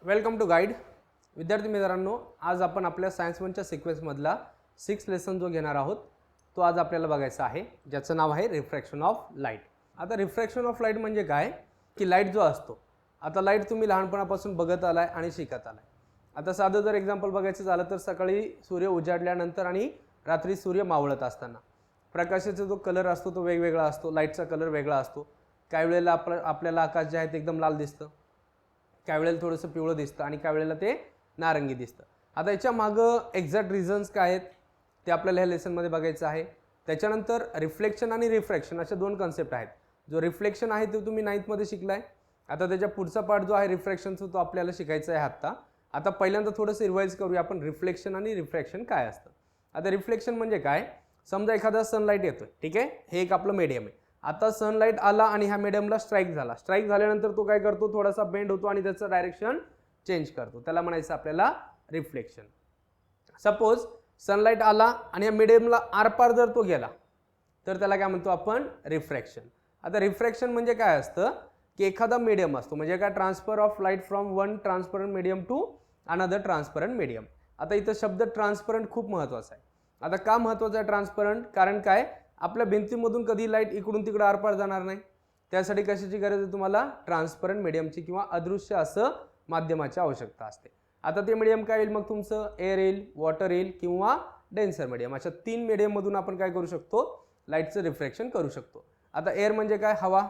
Welcome to guide. विद्यार्थी मित्रांनो, आज आपण आपल्या सायन्स 1च्या सिक्वेन्समधला 6 लेसन जो घेणार आहोत तो आज आपल्याला बघायचा आहे, ज्याचं नाव आहे रिफ्रॅक्शन ऑफ लाईट. आता रिफ्रॅक्शन ऑफ लाईट म्हणजे काय की लाईट जो असतो, आता लाईट तुम्ही लहानपणापासून बघत आलाय आणि शिकत आलाय. आता साधं जर एक्झाम्पल बघायचं झालं तर सकाळी सूर्य उजाडल्यानंतर आणि रात्री सूर्य मावळत असताना प्रकाशाचा जो कलर असतो तो वेगवेगळा असतो, लाईटचा कलर वेगळा असतो. काही वेळेला आपल्याला आकाश जे आहे ते एकदम लाल दिसतं, काही वेळेला थोडंसं पिवळं दिसतं आणि काही वेळेला ते नारंगी दिसतं. आता याच्या मागं एक्झॅक्ट रिझन्स काय आहेत ते आपल्याला ह्या लेसनमध्ये बघायचं आहे. त्याच्यानंतर रिफ्लेक्शन आणि रिफ्रॅक्शन अशा दोन कन्सेप्ट आहेत. जो रिफ्लेक्शन आहे ते तुम्ही 9th शिकलाय. आता त्याच्या पुढचा पार्ट जो आहे रिफ्रॅक्शनचा तो आपल्याला शिकायचा आहे आता पहिल्यांदा थोडंसं रिवाइज करूया आपण रिफ्लेक्शन आणि रिफ्रॅक्शन काय असतं. आता रिफ्लेक्शन म्हणजे काय, समजा एखादा सनलाईट येतोय, ठीक आहे, हे एक आपलं मीडियम आहे. आता सनलाईट आला आणि ह्या मीडियमला स्ट्राईक झाल्यानंतर तो काय करतो, थोडासा बेंड होतो आणि त्याचं डायरेक्शन चेंज करतो, त्याला म्हणायचं आपल्याला रिफ्लेक्शन. सपोज सनलाईट आला आणि या मीडियमला आरपार जर तो गेला तर त्याला काय म्हणतो आपण, रिफ्रॅक्शन. आता रिफ्रॅक्शन म्हणजे काय असतं की एखादा मीडियम असतो, म्हणजे काय, transfer of light from one transparent medium to another transparent medium. आता इथं शब्द ट्रान्सपरंट खूप महत्त्वाचा आहे. आता का महत्त्वाचा आहे ट्रान्सपरंट, कारण काय, आपल्या भिंतीमधून कधी लाईट इकडून तिकडे आरपार जाणार नाही. त्यासाठी कशाची गरज आहे तुम्हाला, ट्रान्सपरंट मीडियमची किंवा अदृश्य असं माध्यमाची आवश्यकता असते. आता ते मीडियम काय येईल मग तुमचं, एअर येईल, वॉटर येईल किंवा डेन्सर मीडियम. अशा 3 मीडियममधून आपण काय करू शकतो, लाईटचं रिफ्रॅक्शन करू शकतो. आता एअर म्हणजे काय, हवा.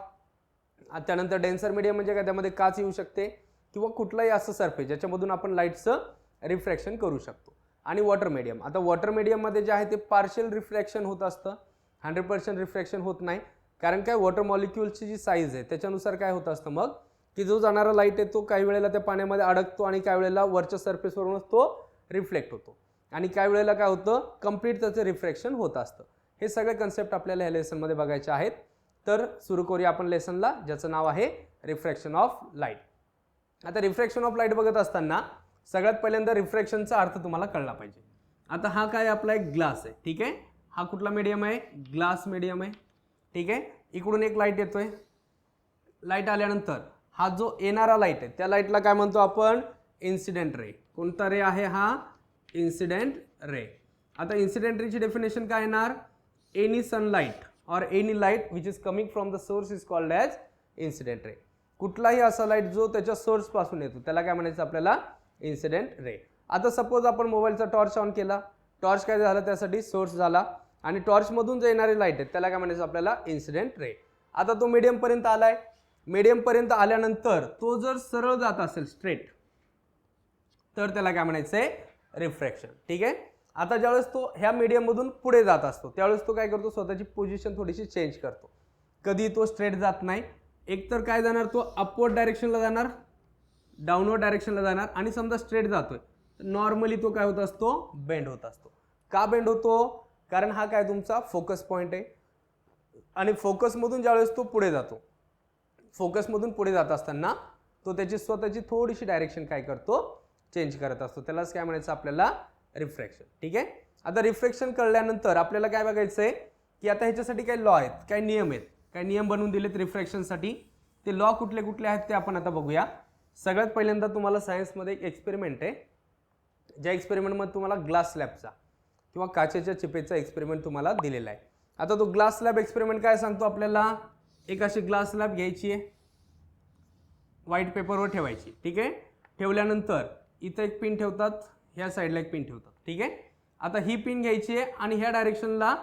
त्यानंतर डेन्सर मीडियम म्हणजे काय, त्यामध्ये काच येऊ शकते किंवा कुठलाही असं सरफेस ज्याच्यामधून आपण लाईटचं रिफ्रॅक्शन करू शकतो. आणि वॉटर मीडियम, आता वॉटर मीडियममध्ये जे आहे ते पार्शियल रिफ्रॅक्शन होत असतं, 100% रिफ्रॅक्शन होत नाही. कारण काय, वॉटर मॉलिक्युलची जी साईज आहे त्याच्यानुसार काय होत असतं मग की जो जाणारा लाईट आहे तो काही वेळेला त्या पाण्यामध्ये अडकतो आणि काही वेळेला वरच्या सरफेसवरूनच तो रिफ्लेक्ट होतो आणि काही वेळेला काय होतं, कंप्लीट त्याचं रिफ्रॅक्शन होत असतं. हे सगळे कन्सेप्ट आपल्याला ह्या लेसनमध्ये बघायचे आहेत. तर सुरू करूया आपण लेसनला, ज्याचं नाव आहे रिफ्रॅक्शन ऑफ लाईट. आता रिफ्रॅक्शन ऑफ लाईट बघत असताना सगळ्यात पहिल्यांदा रिफ्रॅक्शनचा अर्थ तुम्हाला कळला पाहिजे. आता हा काय आपला एक ग्लास आहे, ठीक आहे, हा कुठला मीडियम आहे, ग्लास मीडियम आहे, ठीक आहे. इकडून एक लाईट येतोय, लाईट आल्यानंतर हा जो येणारा लाईट आहे त्या लाईटला काय म्हणतो आपण, इन्सिडेंट रे. कोणता रे आहे हा, इन्सिडेंट रे. आता इन्सिडेंट रेची डेफिनेशन काय येणार, एनी सनलाईट और any light which is coming from the source is called as incident ray. कुठलाही असा लाईट जो त्याच्या सोर्स पासून येतो त्याला काय म्हणायचं आपल्याला, इन्सिडेंट रे. आता सपोज आपण मोबाईलचा टॉर्च ऑन केला, टॉर्च काय झाला, त्यासाठी सोर्स झाला आणि टॉर्चमधून जे येणारे लाईट आहेत त्याला काय म्हणायचं आपल्याला, इन्सिडेंट रे. आता तो मीडियमपर्यंत आलाय, मीडियमपर्यंत आल्यानंतर तो जर सरळ जात असेल स्ट्रेट तर त्याला काय म्हणायचं आहे, रिफ्रॅक्शन, ठीक आहे. आता ज्यावेळेस तो ह्या मीडियममधून पुढे जात असतो त्यावेळेस तो काय करतो, स्वतःची पोझिशन थोडीशी चेंज करतो. कधी तो स्ट्रेट जात नाही, एकतर काय जाणार, तो अपवर्ड डायरेक्शनला जाणार, डाऊनवर्ड डायरेक्शनला जाणार. आणि समजा स्ट्रेट जातोय नॉर्मली तो काय होत असतो, बेंड होत असतो. का बेंड होतो, कारण हा काय तुमचा फोकस पॉईंट आहे आणि फोकसमधून ज्यावेळेस तो पुढे जातो, फोकसमधून पुढे जात असताना तो त्याची स्वतःची थोडीशी डायरेक्शन काय करतो, चेंज करत असतो. त्यालाच काय म्हणायचं आपल्याला, रिफ्रॅक्शन, ठीक आहे. आता रिफ्रॅक्शन कळल्यानंतर आपल्याला काय बघायचं आहे की आता ह्याच्यासाठी काही लॉ आहेत, काही नियम आहेत, काही नियम बनवून दिलेत रिफ्रॅक्शनसाठी. ते लॉ कुठले कुठले आहेत ते आपण आता बघूया. सगळ्यात पहिल्यांदा तुम्हाला सायन्समध्ये एक एक्सपेरिमेंट आहे, ज्या एक्सपेरिमेंटमध्ये तुम्हाला ग्लास स्लॅबचा किंवा काचेच्या चिपेचा एक्सपेरिमेंट तुम्हाला दिलेला आहे. आता तो ग्लास स्लॅब एक्सपेरिमेंट काय सांगतो आपल्याला, एक अशी ग्लास स्लॅब घ्यायची आहे, व्हाईट पेपरवर ठेवायची, ठीक आहे. ठेवल्यानंतर इथं एक पिन ठेवतात, ह्या साईडला एक पिन ठेवतात, ठीक आहे. आता ही पिन घ्यायची आहे आणि ह्या डायरेक्शनला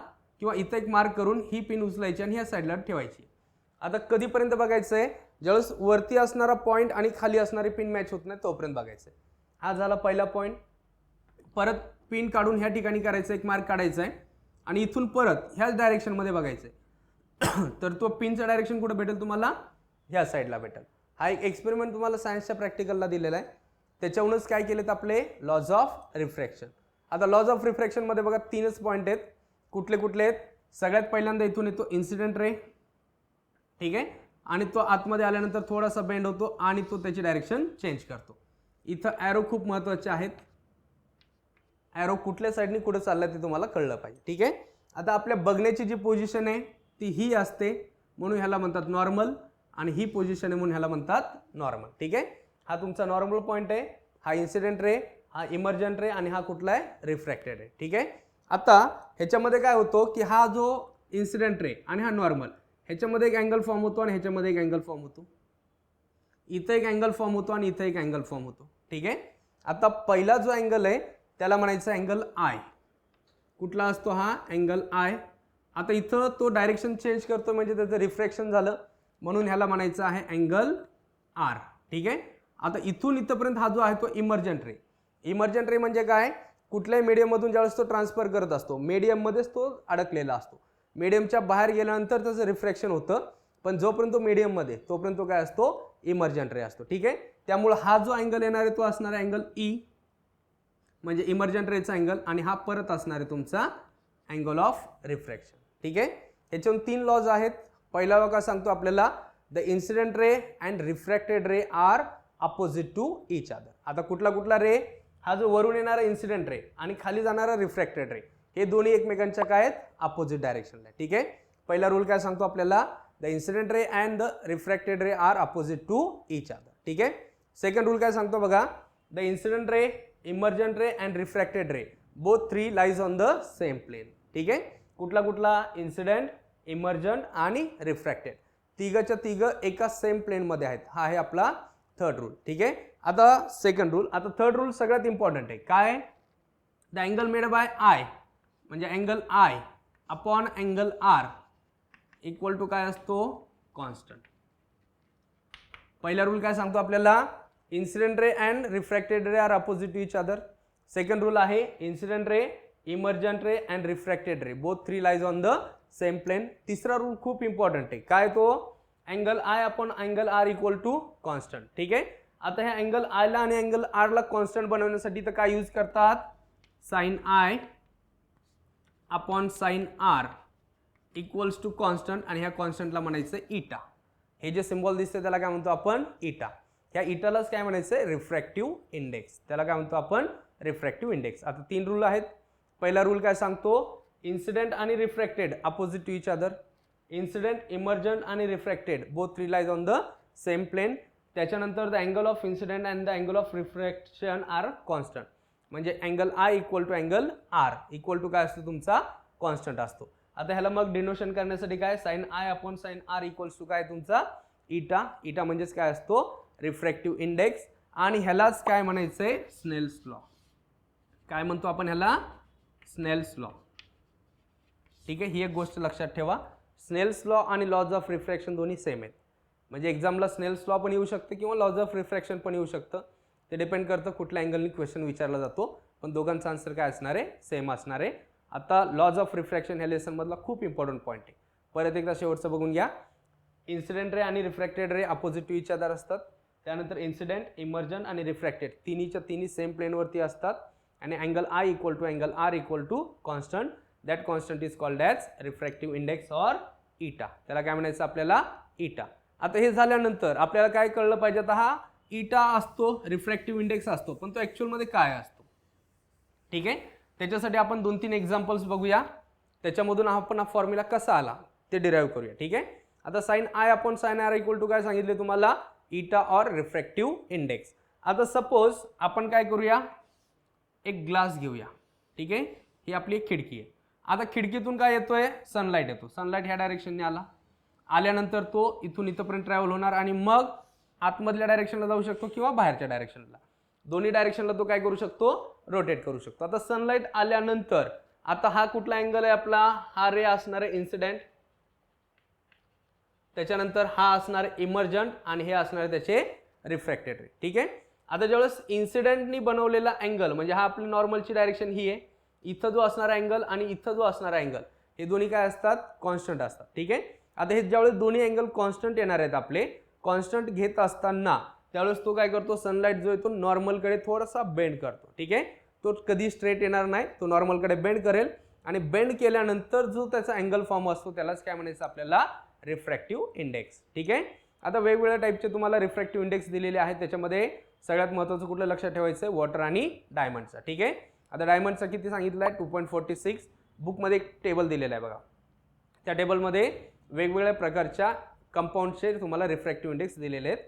किंवा इथं एक मार्क करून ही पिन उचलायची आणि ह्या साईडला ठेवायची. आता कधीपर्यंत बघायचं आहे, ज्यावेळेस वरती असणारा पॉईंट आणि खाली असणारी पिन मॅच होत नाही तोपर्यंत बघायचं आहे. हा झाला पहिला पॉईंट. परत पिन काढून ह्या ठिकाणी करायचं, एक मार्क काढायचा आहे आणि इथून परत ह्याच डायरेक्शनमध्ये बघायचं आहे. तर तो पिनचं डायरेक्शन कुठं भेटेल तुम्हाला, ह्या साईडला भेटेल. हा एक एक्सपेरिमेंट तुम्हाला सायन्सच्या प्रॅक्टिकलला दिलेला आहे. त्याच्यावरूनच काय केलेत आपले लॉज ऑफ रिफ्रॅक्शन. आता लॉज ऑफ रिफ्रॅक्शनमध्ये बघा 3च पॉईंट आहेत. कुठले कुठले आहेत, सगळ्यात पहिल्यांदा इथून येतो इन्सिडेंट रे, ठीक आहे, आणि तो आतमध्ये आल्यानंतर थोडासा बेंड होतो आणि तो त्याची डायरेक्शन चेंज करतो. इथं ॲरो खूप महत्त्वाचे आहेत, ॲरो कुठल्या साईडने कुठे चाललाय ते तुम्हाला कळलं पाहिजे, ठीक आहे. आता आपल्या बघण्याची जी पोझिशन आहे ती ही असते म्हणून ह्याला म्हणतात नॉर्मल आणि ही पोझिशन आहे म्हणून ह्याला म्हणतात नॉर्मल, ठीक आहे. हा तुमचा नॉर्मल पॉईंट आहे, हा इन्सिडेंट रे, हा इमर्जंट रे आणि हा कुठला आहे रिफ्रॅक्टेड रे. ठीक आहे. आता ह्याच्यामध्ये काय होतो की हा जो इन्सिडेंट रे आणि हा नॉर्मल, ह्याच्यामध्ये एक अँगल फॉर्म होतो आणि ह्याच्यामध्ये एक अँगल फॉर्म होतो, इथं एक अँगल फॉर्म होतो आणि इथं एक अँगल फॉर्म होतो. ठीक आहे. आता पहिला जो अँगल आहे त्याला म्हणायचं अँगल आय. कुठला असतो हा अँगल आय. आता इथं तो डायरेक्शन चेंज करतो म्हणजे त्याचं रिफ्रॅक्शन झालं, म्हणून ह्याला म्हणायचं आहे अँगल आर. ठीक आहे. आता इथून इथपर्यंत हा जो आहे तो इमर्जंट रे. इमर्जंट रे म्हणजे काय, कुठल्याही मीडियममधून ज्यावेळेस तो ट्रान्सफर करत असतो मीडियममध्येच तो अडकलेला असतो, मीडियमच्या बाहेर गेल्यानंतर त्याचं रिफ्रॅक्शन होतं, पण जोपर्यंत तो मीडियममध्ये तोपर्यंत तो काय असतो इमर्जंट रे असतो. ठीक आहे. त्यामुळे हा जो अँगल येणार आहे तो असणार आहे अँगल ई म्हणजे इमर्जंट रेचा अँगल, आणि हा परत असणार आहे तुमचा अँगल ऑफ रिफ्रॅक्शन. ठीक आहे. ह्याच्यातून 3 लॉज आहेत. पहिला लॉ काय सांगतो आपल्याला, the incident ray and refracted ray are opposite to each other. आता कुठला कुठला रे, हा जो वरून येणारा इन्सिडेंट रे आणि खाली जाणारा रिफ्रॅक्टेड रे, हे दोन्ही एकमेकांच्या काय आहेत अपोजिट डायरेक्शनला. ठीक आहे. पहिला रूल काय सांगतो आपल्याला, the incident ray and the refracted ray are opposite to each other. ठीक आहे. सेकंड रूल काय सांगतो बघा, the incident ray, emergent ray and refracted ray both 3 lies on the same plane. ठीक आहे. कुठला कुठला इन्सिडेंट, इमर्जंट आणि रिफ्रॅक्टेड, तिघच्या तिघ एका सेम प्लेन मध्ये आहेत. हा आहे आपला थर्ड रूल. ठीक आहे. आता सेकंड रूल. आता थर्ड रूल सगळ्यात इम्पॉर्टंट आहे. काय, the angle made by i म्हणजे angle i upon angle r equal to काय असतो कॉन्स्टंट. पहिला रूल काय सांगतो आपल्याला, incident ray and refracted ray are opposite to each other. Second rule आहे incident ray, emergent ray and refracted ray both 3 lies on the same plane. तिसरा rule खूप important आहे. काय तो, angle i upon angle r equal to constant. ठीक आहे. आता ह्या अँगल आयला आणि अँगल आरला कॉन्स्टंट बनवण्यासाठी तर काय यूज करतात, sine i upon sine r equals to constant, आणि ह्या कॉन्स्टंटला म्हणायचं इटा. हे जे सिम्बॉल दिसते त्याला काय म्हणतो आपण इटा. ह्या इटालाच काय म्हणायचं रिफ्रॅक्टिव्ह इंडेक्स, त्याला काय म्हणतो आपण रिफ्रॅक्टिव्ह इंडेक्स. आता 3 रूल आहेत. पहिला रूल काय सांगतो, इन्सिडेंट आणि refracted opposite to each other. Incident, emergent आणि refracted both 3 lies on the same plane. त्याच्यानंतर the angle of incident and the angle of refraction are constant, म्हणजे angle i equal to angle r equal to काय असतो तुमचा constant असतो. आता ह्याला मग डिनोशन करण्यासाठी काय, sine i upon sine r equals to काय तुमचा इटा. इटा म्हणजेच काय असतो रिफ्रॅक्टिव्ह इंडेक्स, आणि ह्यालाच काय म्हणायचंय स्नेल्स लॉ. काय म्हणतो आपण ह्याला, स्नेल्स लॉ. ठीक आहे. ही एक गोष्ट लक्षात ठेवा, स्नेल्स लॉ आणि लॉज ऑफ रिफ्रॅक्शन दोन्ही सेम आहेत. म्हणजे एक्झामला स्नेल्स लॉ पण येऊ शकते किंवा लॉज ऑफ रिफ्रॅक्शन पण येऊ शकतं, ते डिपेंड करतं कुठल्या अँगलनी क्वेश्चन विचारला जातो, पण दोघांचा आन्सर काय असणार आहे सेम असणार आहे. आता लॉज ऑफ रिफ्रॅक्शन ह्या लेसन मधला खूप इम्पॉर्टंट पॉईंट आहे. परत एकदा शेवटचं बघून घ्या. इन्सिडेंट रे आणि refracted ray opposite to each other असतात. त्यानंतर इन्सिडेंट, इमर्जंट आणि रिफ्रॅक्टेड तिन्हीच्या तिन्ही सेम प्लेनवरती असतात, आणि angle i equal to angle r equal to constant. That constant is called as refractive index or eta. त्याला काय म्हणायचं आपल्याला इटा. आता हे झाल्यानंतर आपल्याला काय कळलं पाहिजे, आता हा इटा असतो रिफ्रॅक्टिव्ह इंडेक्स असतो, पण तो ॲक्च्युअलमध्ये काय असतो. ठीक आहे. त्याच्यासाठी आपण 2-3 एक्झाम्पल्स बघूया, त्याच्यामधून आपण हा फॉर्म्युला कसा आला ते डिराईव्ह करूया. ठीक आहे. आता sine i upon sine r equal to काय सांगितले तुम्हाला, इटा ऑर रिफ्रॅक्टिव्ह इंडेक्स. आता सपोज आपण काय करूया, एक ग्लास घेऊया. ठीक आहे. ही आपली एक खिडकी आहे. आता खिडकीतून काय येतोय, सनलाईट येतो. सनलाईट ह्या डायरेक्शनने आल्यानंतर तो इथून इथपर्यंत ट्रॅव्हल होणार आणि मग आतमधल्या डायरेक्शनला जाऊ शकतो किंवा बाहेरच्या डायरेक्शनला, दोन्ही डायरेक्शनला तो काय करू शकतो, रोटेट करू शकतो. आता सनलाईट आल्यानंतर आता हा कुठला अँगल आहे आपला, हा रे असणार आहे इन्सिडेंट, त्याच्यानंतर हा असणार आहे इमर्जंट आणि हे असणार आहे त्याचे रिफ्रॅक्टेड रे. ठीक आहे. आता ज्यावेळेस इन्सिडेंटनी बनवलेला अँगल म्हणजे हा आपली नॉर्मलची डायरेक्शन ही आहे, इथं जो असणारा अँगल आणि इथं जो असणारा अँगल हे दोन्ही काय असतात कॉन्स्टंट असतात. ठीक आहे. आता हे ज्यावेळेस दोन्ही अँगल कॉन्स्टंट येणार आहेत आपले, कॉन्स्टंट घेत असताना त्यावेळेस तो काय करतो, सनलाईट जो आहे तो नॉर्मलकडे थोडासा बेंड करतो. ठीक आहे. तो कधी स्ट्रेट येणार नाही, तो नॉर्मलकडे बेंड करेल, आणि बेंड केल्यानंतर जो त्याचा अँगल फॉर्म असतो त्यालाच काय म्हणायचं आपल्याला रिफ्रॅक्टिव्ह इंडेक्स. ठीक आहे. आता वेगवेगळ्या टाईपचे तुम्हाला रिफ्रॅक्टिव्ह इंडेक्स दिलेले आहेत, त्याच्यामध्ये सगळ्यात महत्त्वाचं कुठलं लक्षात ठेवायचं आहे, वॉटर आणि डायमंडचा. ठीक आहे. आता डायमंडचा किती सांगितलं आहे 2.46. बुकमध्ये एक टेबल दिलेला आहे बघा, त्या टेबलमध्ये वेगवेगळ्या प्रकारच्या कंपाऊंडचे तुम्हाला रिफ्रॅक्टिव्ह इंडेक्स दिलेले आहेत.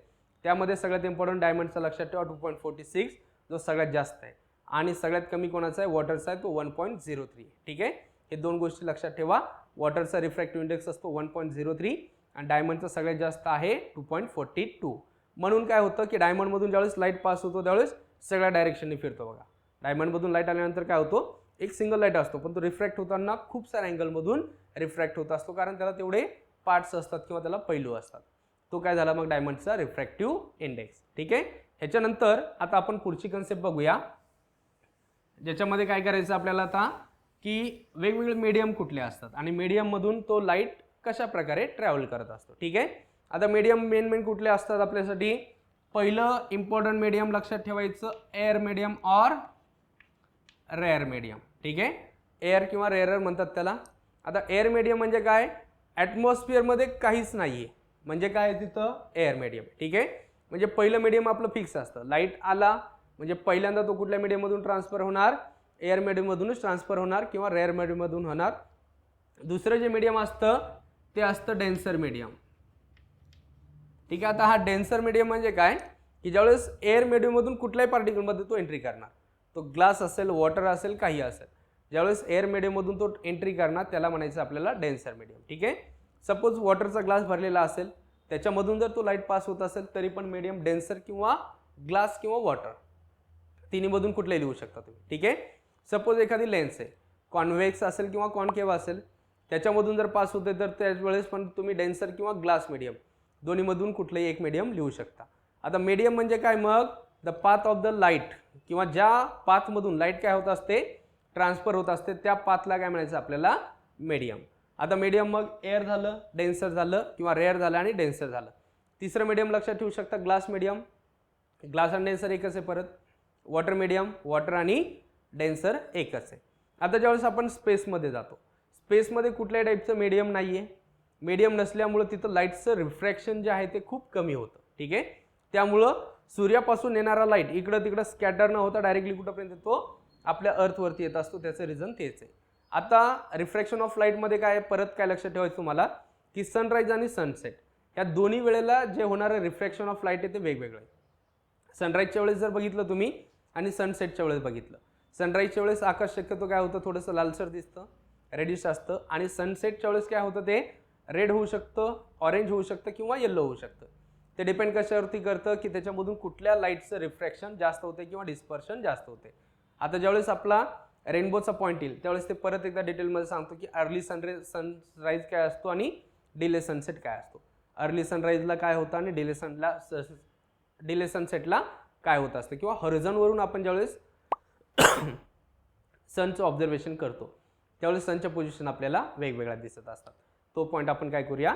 त्यामध्ये सगळ्यात इम्पॉर्टंट डायमंडचा लक्षात ठेवा 2.46 जो सगळ्यात जास्त आहे, आणि सगळ्यात कमी कोणाचा आहे वॉटरचा आहे तो 1.03. ठीक आहे, हे दोन गोष्टी लक्षात ठेवा. वॉटरचा रिफ्रॅक्टिव्ह इंडेक्स असतो 1.03 आणि डायमंडचा सगळ्यात जास्त आहे 2.42. म्हणून काय होतं की डायमंडमधून ज्यावेळेस लाईट पास होतो त्यावेळेस सगळ्या डायरेक्शनने फिरतो. बघा, डायमंडमधून लाईट आल्यानंतर काय होतो, एक सिंगल लाईट असतो पण तो रिफ्रॅक्ट होताना खूप साऱ्या अँगलमधून रिफ्रॅक्ट होत असतो, कारण त्याला तेवढे पार्ट्स असतात किंवा त्याला पैलू असतात. तो काय झाला मग डायमंडचा रिफ्रॅक्टिव्ह इंडेक्स. ठीक आहे, ह्याच्यानंतर आता आपण पुढची कन्सेप्ट बघूया, ज्याच्यामध्ये काय करायचं आपल्याला आता की वेगवेगळे मीडियम कुठले असतात आणि मीडियममधून तो लाईट कशा प्रकारे ट्रॅव्हल करत असतो. ठीक आहे, आता मीडियम मेन कुठले असतात आपल्यासाठी. पहिलं इम्पॉर्टंट मीडियम लक्षात ठेवायचं air medium or rare medium. ठीक आहे, एअर किंवा रेअरर म्हणतात त्याला. आता एअर मीडियम म्हणजे काय, ॲटमॉस्फिअरमध्ये काहीच नाही आहे म्हणजे काय तिथं एअर मीडियम. ठीक आहे, म्हणजे पहिलं मीडियम आपलं फिक्स असतं. लाईट आला म्हणजे पहिल्यांदा तो कुठल्या मीडियममधून ट्रान्सफर होणार, एअर मीडियममधूनच ट्रान्सफर होणार किंवा रेअर मीडियममधून होणार. दुसरं जे मीडियम असतं ते असतं डेन्सर मीडियम. ठीक आहे, आता हा डेन्सर मीडियम म्हणजे काय की ज्यावेळेस एअर मीडियममधून कुठल्याही पार्टिकलमध्ये तो एंट्री करणार, तो ग्लास असेल वॉटर असेल काही असेल, ज्यावेळेस एअर मीडियममधून तो एंट्री करणार त्याला म्हणायचं आपल्याला डेन्सर मीडियम. ठीक आहे, सपोज वॉटरचा ग्लास भरलेला असेल त्याच्यामधून जर तो लाईट पास होत असेल तरी पण मीडियम डेन्सर किंवा ग्लास किंवा वॉटर तिन्हीमधून कुठलाही लिहू शकता तुम्ही. ठीक आहे, सपोज एखादी लेन्स आहे, कॉन्व्हेक्स असेल किंवा कॉन्केव्ह असेल, त्याच्यामधून जर पास होते तर त्यावेळेस पण तुम्ही डेन्सर किंवा ग्लास मीडियम दोन्हीमधून कुठलंही एक मीडियम लिहू शकता. आता मीडियम म्हणजे काय मग, the path of the light किंवा ज्या पाथमधून लाईट काय होत असते ट्रान्सफर होत असते त्या पाथला काय म्हणायचं आपल्याला मीडियम. आता मीडियम मग एअर झालं, डेन्सर झालं किंवा रेअर झालं आणि डेन्सर झालं. तिसरं मीडियम लक्षात ठेवू शकता ग्लास मीडियम. ग्लास आणि डेन्सर एकच आहे. परत वॉटर मीडियम, वॉटर आणि डेन्सर एकच आहे. आता ज्यावेळेस आपण स्पेसमध्ये जातो, स्पेसमध्ये कुठल्याही टाईपचं मीडियम नाही आहे. मीडियम नसल्यामुळं तिथं लाईटचं रिफ्रॅक्शन जे आहे ते खूप कमी होतं. ठीक आहे, त्यामुळं सूर्यापासून येणारा लाईट इकडं तिकडं स्कॅटर न होता डायरेक्टली कुठंपर्यंत येतो आपल्या अर्थवरती येत असतो. त्याचं रिझन तेच आहे. आता रिफ्रॅक्शन ऑफ लाईटमध्ये काय परत काय लक्षात ठेवायचं तुम्हाला की सनराईज आणि सनसेट या दोन्ही वेळेला जे होणारं रिफ्रॅक्शन ऑफ लाईट आहे ते वेगवेगळं आहे. सनराईजच्या वेळेस जर बघितलं तुम्ही आणि सनसेटच्या वेळेस बघितलं, सनराईजच्या वेळेस आकाश शक्यतो काय होतं थोडंसं लालसर दिसतं, रेडिश असतं, आणि सनसेटच्या वेळेस काय होतं ते रेड होऊ शकतं, ऑरेंज होऊ शकतं किंवा येल्लो होऊ शकतं. ते डिपेंड कशावरती करतं की त्याच्यामधून कुठल्या लाईटचं रिफ्रॅक्शन जास्त होते किंवा डिस्पर्शन जास्त होते. आता ज्यावेळेस आपला रेनबोचा पॉईंट येईल त्यावेळेस ते परत एकदा डिटेलमध्ये सांगतो की अर्ली सनराईज काय असतो आणि डिले सनसेट काय असतो. अर्ली सनराईजला काय होतं आणि डिले सनसेटला काय होत असतं, किंवा हॉरिझॉनवरून आपण ज्यावेळेस सनचं ऑब्झर्वेशन करतो त्यावेळेस सनच्या पोझिशन आपल्याला वेगवेगळ्या दिसत असतात. तो पॉईंट आपण काय करूया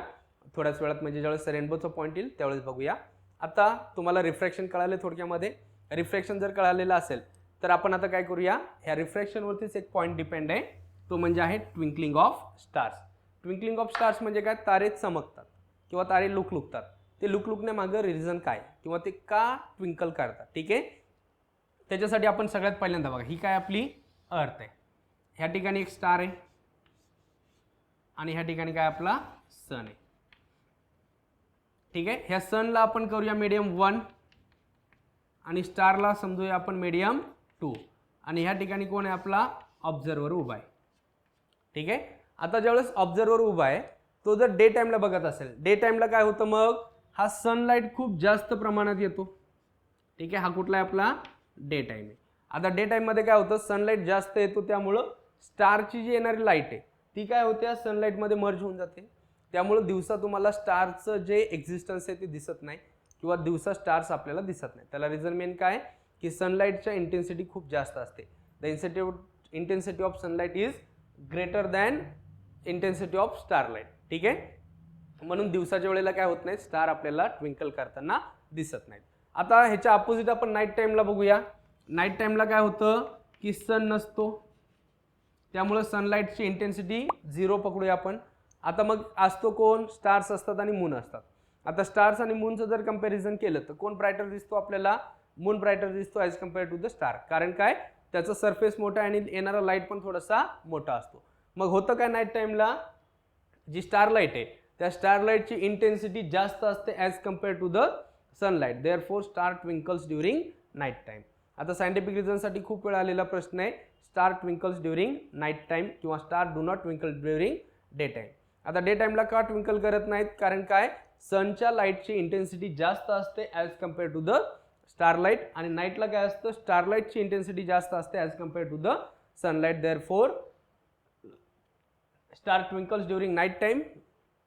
थोड्याच वेळात, म्हणजे ज्यावेळेस रेनबोचा पॉईंट येईल त्यावेळेस बघूया. आता तुम्हाला रिफ्रॅक्शन कळाले थोडक्यामध्ये. रिफ्रॅक्शन जर कळालेलं असेल तर आपण आता काय करूया, ह्या रिफ्रॅक्शनवरतीच एक पॉईंट डिपेंड आहे, तो म्हणजे आहे twinkling of stars. Twinkling of stars म्हणजे काय, तारे चमकतात किंवा तारे लुकलुकतात. ते लुकलुकण्यामागं रिझन काय किंवा ते का ट्विंकल करतात. ठीक आहे, त्याच्यासाठी आपण सगळ्यात पहिल्यांदा बघा, ही काय आपली अर्थ आहे, ह्या ठिकाणी एक स्टार आहे आणि ह्या ठिकाणी काय आपला सन आहे. ठीक आहे, ह्या सनला आपण करूया मीडियम 1 आणि स्टारला समजूया आपण मीडियम 2 आणि ह्या ठिकाणी कोण आहे आपला ऑब्झर्वर उभा आहे. ठीक आहे, आता ज्यावेळेस ऑब्झर्वर उभा आहे तो जर डे टाईमला बघत असेल, डे टाईमला काय होतं मग, हा सनलाईट खूप जास्त प्रमाणात येतो. ठीक आहे, हा कुठला आहे आपला डे टाईम आहे. आता डे टाईममध्ये काय होतं, सनलाईट जास्त येतो त्यामुळं स्टारची जी येणारी लाईट आहे ती काय होते सनलाईटमध्ये मर्ज होऊन जाते. त्यामुळं दिवसा तुम्हाला स्टारचं जे एक्झिस्टन्स आहे ते दिसत नाही किंवा दिवसा स्टार्स आपल्याला दिसत नाही. त्याला रिझन मेन काय की सनलाईटच्या इंटेन्सिटी खूप जास्त असते. The intensity of sunlight is greater than intensity of Starlight. ठीक आहे, म्हणून दिवसाच्या वेळेला काय होत नाही, स्टार आपल्याला ट्विंकल करताना दिसत नाहीत. आता ह्याच्या अपोजिट आपण नाईट टाईमला बघूया. नाईट टाईमला काय होतं की सन नसतो त्यामुळं सनलाईटची इंटेन्सिटी 0 पकडूया आपण. आता मग असतो कोण, स्टार्स असतात आणि मून असतात. आता स्टार्स आणि मूनचं जर कंपॅरिझन केलं तर कोण ब्रायटर दिसतो आपल्याला, मून ब्रायटर दिसतो as compare to the star. कारण काय, त्याचं सरफेस मोठा आहे आणि येणारा लाईट पण थोडासा मोठा असतो. मग होतं काय, नाईट टाईमला जी स्टारलाईट आहे त्या स्टारलाईटची इंटेन्सिटी जास्त असते as compare to the sunlight, therefore star twinkles during night time. आता सायंटिफिक रिझनसाठी खूप वेळा आलेला प्रश्न आहे, star twinkles during night time किंवा star do not twinkle during day time. आता डे टाइमला का ट्विंकल करत नाहीत, कारण काय, सनच्या लाईटची इंटेन्सिटी जास्त असते as compare to the starlight, आणि नाईटला काय असतं, स्टारलाईटची इंटेन्सिटी जास्त असते as compare to the sunlight. Therefore star twinkles during night time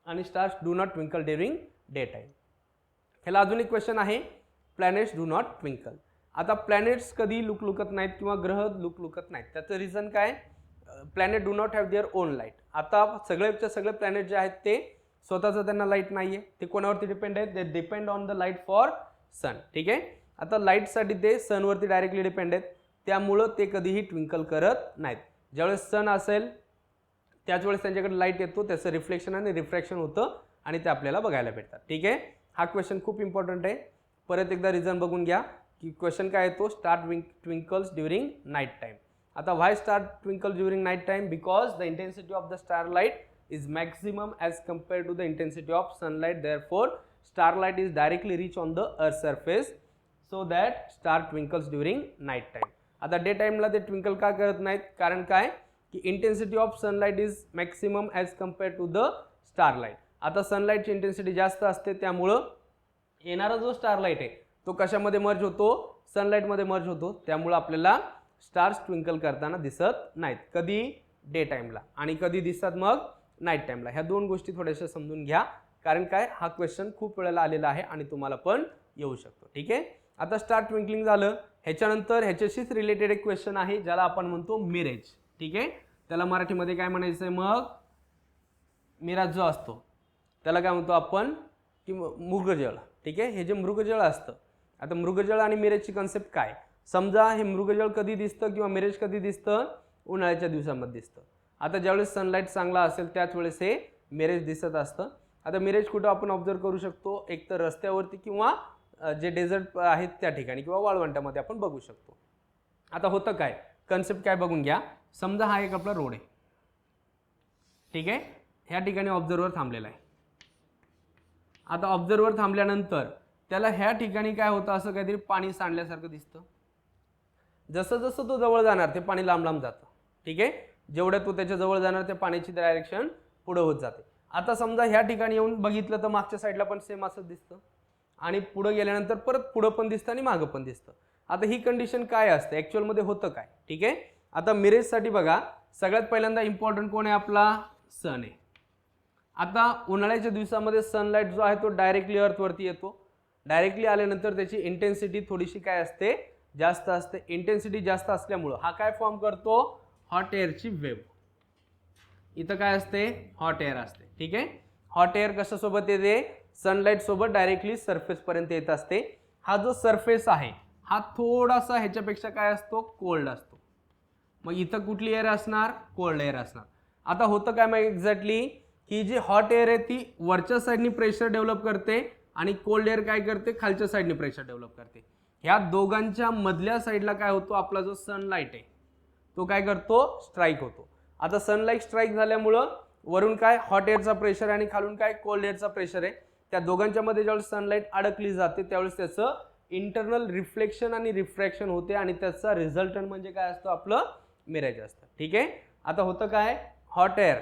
आणि stars do not twinkle during day time. ह्याला अजून एक क्वेश्चन आहे, प्लॅनेट्स डू नॉट ट्विंकल. आता प्लॅनेट्स कधी लुकलुकत नाहीत किंवा ग्रह लुकलुकत नाहीत, त्याचं रिझन काय, planet do not have their own light. आता सगळेच्या सगळे प्लॅनेट जे आहेत ते स्वतःचं त्यांना लाईट नाही आहे, ते कोणावरती डिपेंड आहेत, they depend on the light for sun. ठीक आहे, आता लाईटसाठी ते सनवरती डायरेक्टली डिपेंड आहेत, त्यामुळं ते कधीही ट्विंकल करत नाहीत. ज्यावेळेस सन असेल त्याच वेळेस त्यांच्याकडे लाईट येतो, त्याचं रिफ्लेक्शन आणि रिफ्रॅक्शन होतं आणि ते आपल्याला बघायला भेटतात. ठीक आहे, हा क्वेश्चन खूप इम्पॉर्टंट आहे. परत एकदा रिझन बघून घ्या की क्वेश्चन काय येतो, star twinkles during night time. आता why star twinkle during night time, because the intensity of the starlight is maximum as compared to the intensity of sunlight, therefore starlight is directly reach on the earth surface, so that star twinkles during night time. आता day टाइमला ते twinkle का करत नाहीत, कारण काय की intensity of sunlight is maximum as compare to the starlight. आता सनलाइटची इंटेन्सिटी जास्त असते, त्यामुळं येणारा जो स्टारलाइट आहे तो कशामध्ये मर्ज होतो, सनलाइटमध्ये मर्ज होतो, त्यामुळं आपल्याला स्टार्स ट्विंकल करताना दिसत नाहीत. कधी, डे टाइमला, आणि कधी दिसतात मग नाईट टाइमला. ह्या दोन गोष्टी थोड्याशा समजून घ्या, कारण काय, हा क्वेश्चन खूप वेळेला आलेला आहे आणि तुम्हाला पण येऊ शकतो. ठीक आहे, आता स्टार ट्विंकलिंग झालं, ह्याच्यानंतर ह्याच्याशीच रिलेटेड एक क्वेश्चन आहे ज्याला आपण म्हणतो मिरेज. ठीक आहे, त्याला मराठीमध्ये काय म्हणायचं आहे मग, मिराज जो असतो त्याला काय म्हणतो आपण की मृगजळ. ठीक आहे, हे जे मृगजळ असतं, आता मृगजळ आणि मिरेजची कन्सेप्ट काय, समजा हे मृगजळ कधी दिसतं किंवा मिरेज कधी दिसतं, उन्हाळ्याच्या दिवसामध्ये दिसतं. आता ज्यावेळेस सनलाईट चांगला असेल त्याच वेळेस हे मिरेज दिसत असतं. आता मिरेज कुठं आपण ऑब्झर्व करू शकतो, एक तर रस्त्यावरती किंवा जे डेझर्ट आहेत त्या ठिकाणी किंवा वाळवंटामध्ये आपण बघू शकतो. आता होतं काय, कन्सेप्ट काय बघून घ्या. समजा हा एक आपला रोड आहे. ठीक आहे, ह्या ठिकाणी ऑब्झर्वर थांबलेला आहे. आता ऑब्झर्वर थांबल्यानंतर त्याला ह्या ठिकाणी काय होतं, असं काहीतरी पाणी सांडल्यासारखं दिसतं. जसं जसं तो जवळ जाणार ते पाणी लांब लांब जातं. ठीक आहे, जेवढ्या तो त्याच्या जवळ जाणार त्या पाण्याची डायरेक्शन पुढे होत जाते. आता समजा ह्या ठिकाणी येऊन बघितलं तर मागच्या साईडला पण सेम असं दिसतं, आणि पुढे गेल्यानंतर परत पुढं पण दिसतं आणि मागं पण दिसतं. आता ही कंडिशन काय असते, ॲक्च्युअलमध्ये होतं काय. ठीक आहे, आता मिरेजसाठी बघा, सगळ्यात पहिल्यांदा इम्पॉर्टंट कोण आहे, आपला सन आहे. आता उन्हाळ्याच्या दिवसामध्ये सनलाईट जो आहे तो डायरेक्टली अर्थवरती येतो. डायरेक्टली आल्यानंतर त्याची इंटेन्सिटी थोडीशी काय असते, जास्त असते. इंटेन्सिटी जास्त असल्यामुळं हा काय फॉर्म करतो, हॉट एअरची वेव्ह. इथं काय असते, हॉट एअर असते. ठीक आहे, हॉट एअर कशासोबत येते, सनलाईट सोबत डायरेक्टली सरफेसपर्यंत येत असते. हा जो सरफेस आहे हा थोडासा ह्याच्यापेक्षा काय असतो, कोल्ड असतो. मग इथं कुठली एअर असणार, कोल्ड एअर असणार. आता होतं काय मग एक्झॅक्टली, की जी हॉट एअर आहे ती वरच्या साईडनी प्रेशर डेव्हलप करते आणि कोल्ड एअर काय करते, खालच्या साईडनी प्रेशर डेव्हलप करते. ह्या दोघांच्या मधल्या साईडला काय होतो, आपला जो सनलाईट आहे तो काय करतो, स्ट्राईक होतो. आता सनलाईट स्ट्राईक झाल्यामुळं वरून काय हॉट एअरचा प्रेशर आणि खालून काय कोल्ड एअरचा प्रेशर आहे, त्या दोघांच्या मध्ये ज्यावेळेस सनलाईट अडकली जाते त्यावेळेस त्याचं इंटरनल रिफ्लेक्शन आणि रिफ्रॅक्शन होते आणि त्याचा रिझल्टंट म्हणजे काय असतो, आपलं मिरेज असतं. ठीक आहे, आता होतं काय, हॉट एअर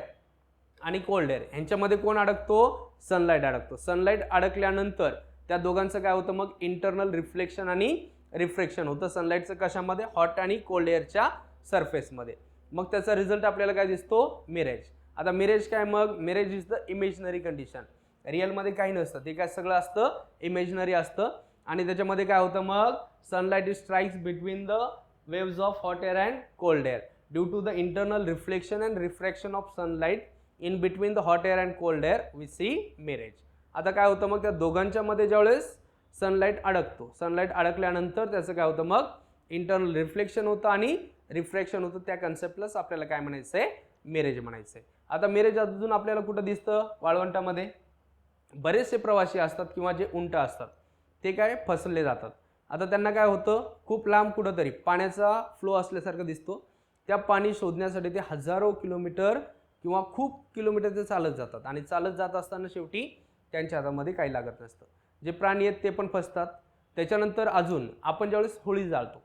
आणि कोल्ड एअर ह्यांच्यामध्ये कोण अडकतो, सनलाईट अडकतो. सनलाईट अडकल्यानंतर त्या दोघांचं काय होतं, मग इंटरनल रिफ्लेक्शन आणि रिफ्रॅक्शन होतं सनलाईटचं कशामध्ये, हॉट आणि कोल्ड एअरच्या सरफेसमध्ये. मग त्याचा रिझल्ट आपल्याला काय दिसतो, मिरेज. आता मिरेज काय, मग mirage is the imaginary condition. रिअलमध्ये काही नसतं, ते काय सगळं असतं इमेजनरी असतं. आणि त्याच्यामध्ये काय होतं, मग sunlight is strikes between the waves of hot air and cold air due to the internal reflection and refraction of sunlight in between the hot air and cold air we see mirage. आता काय होतं, मग त्या दोघांच्या मध्ये ज्यावेळेस sunlight अडकतो, sunlight अडकल्यानंतर त्याचं काय होतं, मग इंटरनल रिफ्लेक्शन होतं आणि रिफ्रॅक्शन होतं. त्या कन्सेप्टलाच आपल्याला काय म्हणायचं आहे, मिरेज म्हणायचं आहे. आता मिरेज अजून आपल्याला कुठं दिसतं, वाळवंटामध्ये. बरेचसे प्रवासी असतात किंवा जे उंट असतात ते काय फसले जातात. आता त्यांना काय होतं, खूप लांब कुठंतरी पाण्याचा फ्लो असल्यासारखं दिसतो. त्या पाणी शोधण्यासाठी ते हजारो किलोमीटर किंवा खूप किलोमीटर ते चालत जातात आणि चालत जात असताना शेवटी त्यांच्या हातामध्ये काही लागत नसतं. जे प्राणी आहेत ते पण फसतात. त्याच्यानंतर अजून आपण ज्यावेळेस होळी जाळतो,